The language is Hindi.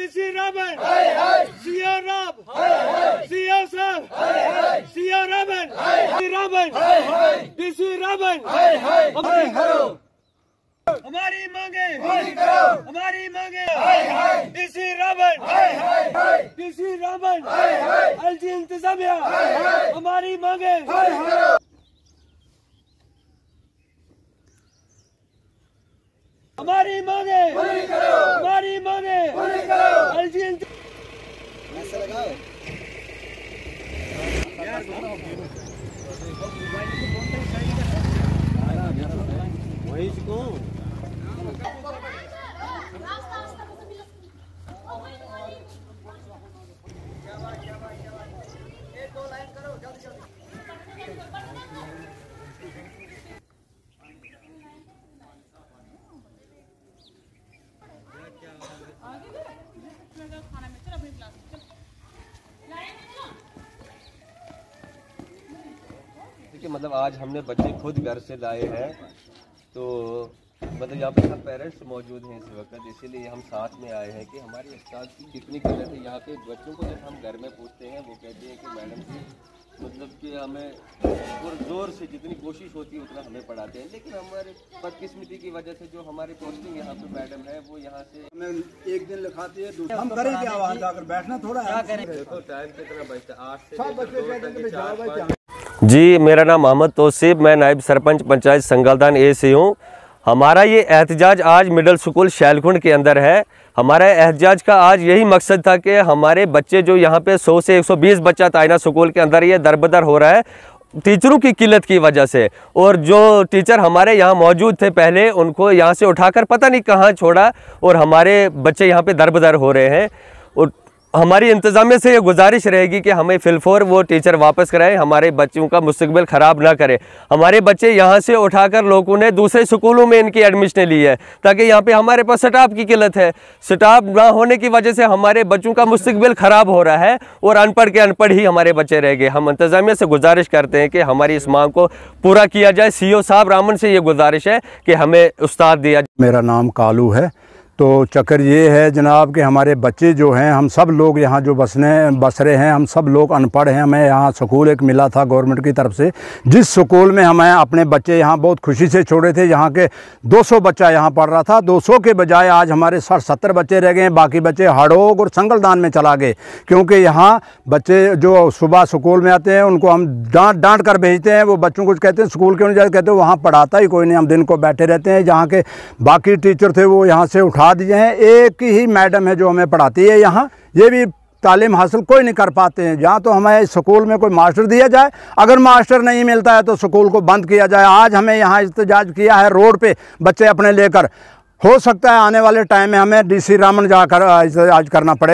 DC Raman, CO Ram, CO साहब, सीओ रामन, डीसी रामन, हमारी मांगे, हमारी मांगे, डीसी रामन, एलजी इंतजामिया, हमारी मांगे, हमारी मांगे, हमारी मांगे, एलजी मतलब आज हमने बच्चे खुद घर से लाए हैं, तो मतलब यहाँ पे सब पेरेंट्स मौजूद हैं इस वक्त, इसीलिए हम साथ में आए हैं कि हमारे उस्ताद की कितनी किल्लत है यहाँ पे बच्चों को। जब हम घर में पूछते हैं वो कहते हैं कि मैडम जी मतलब कि हमें जोर से जितनी कोशिश होती है उतना हमें पढ़ाते हैं, लेकिन हमारे बदकिस्मती की वजह से जो हमारी पोस्टिंग यहाँ पे मैडम है वो यहाँ से हमें एक दिन लिखाती है, हम करें क्या वहाँ जाकर बैठना थोड़ा क्या करें। देखो टाइम कितना बचता है, 8 से जी। मेरा नाम मोहम्मद तौसीफ, मैं नायब सरपंच पंचायत संगलदान ए से हूँ। हमारा ये एहतजाज आज मिडिल स्कूल शैलकुंड के अंदर है। हमारा एहतजाज का आज यही मकसद था कि हमारे बच्चे जो यहाँ पे 100 से 120 बच्चा ताइना स्कूल के अंदर ये दरबदर हो रहा है टीचरों की किल्लत की वजह से, और जो टीचर हमारे यहाँ मौजूद थे पहले उनको यहाँ से उठाकर पता नहीं कहाँ छोड़ा और हमारे बच्चे यहाँ पे दरबदर हो रहे हैं। और हमारी इंतज़ामिया से ये गुजारिश रहेगी कि हमें फिलफौर वो टीचर वापस कराएं, हमारे बच्चों का मुस्तकबिल ख़राब ना करें। हमारे बच्चे यहाँ से उठाकर लोगों ने दूसरे स्कूलों में इनकी एडमिशन ली है, ताकि यहाँ पे हमारे पास स्टाफ की किल्लत है। स्टाफ ना होने की वजह से हमारे बच्चों का मुस्तकबिल ख़राब हो रहा है और अनपढ़ के अनपढ़ ही हमारे बच्चे रह गए। हम इंतज़ामिया से गुजारिश करते हैं कि हमारी इस मांग को पूरा किया जाए। CO साहब रामन से ये गुजारिश है कि हमें उस्ताद दिया। मेरा नाम कालू है। तो चक्कर ये है जनाब कि हमारे बच्चे जो हैं, हम सब लोग यहाँ जो बस रहे हैं, हम सब लोग अनपढ़ हैं। हमें यहाँ स्कूल एक मिला था गवर्नमेंट की तरफ से, जिस स्कूल में हमें अपने बच्चे यहाँ बहुत खुशी से छोड़े थे। यहाँ के 200 बच्चा यहाँ पढ़ रहा था, 200 के बजाय आज हमारे 60-70 बच्चे रह गए हैं। बाकी बच्चे हड़ोग और संगलदान में चला गए, क्योंकि यहाँ बच्चे जो सुबह स्कूल में आते हैं उनको हम डांट कर भेजते हैं। वो बच्चों को कहते हैं स्कूल क्यों नहीं जाते, कहते हैं वहाँ पढ़ाता ही कोई नहीं, हम दिन को बैठे रहते हैं। जहाँ के बाकी टीचर थे वो यहाँ से उठा दिए हैं, एक ही मैडम है जो हमें पढ़ाती है यहाँ। ये भी तालीम हासिल कोई नहीं कर पाते हैं। जहाँ तो हमें स्कूल में कोई मास्टर दिया जाए, अगर मास्टर नहीं मिलता है तो स्कूल को बंद किया जाए। आज हमें यहाँ एहतजाज किया है रोड पे बच्चे अपने लेकर। हो सकता है आने वाले टाइम में हमें डीसी रामन जाकर एहतजाज करना पड़े।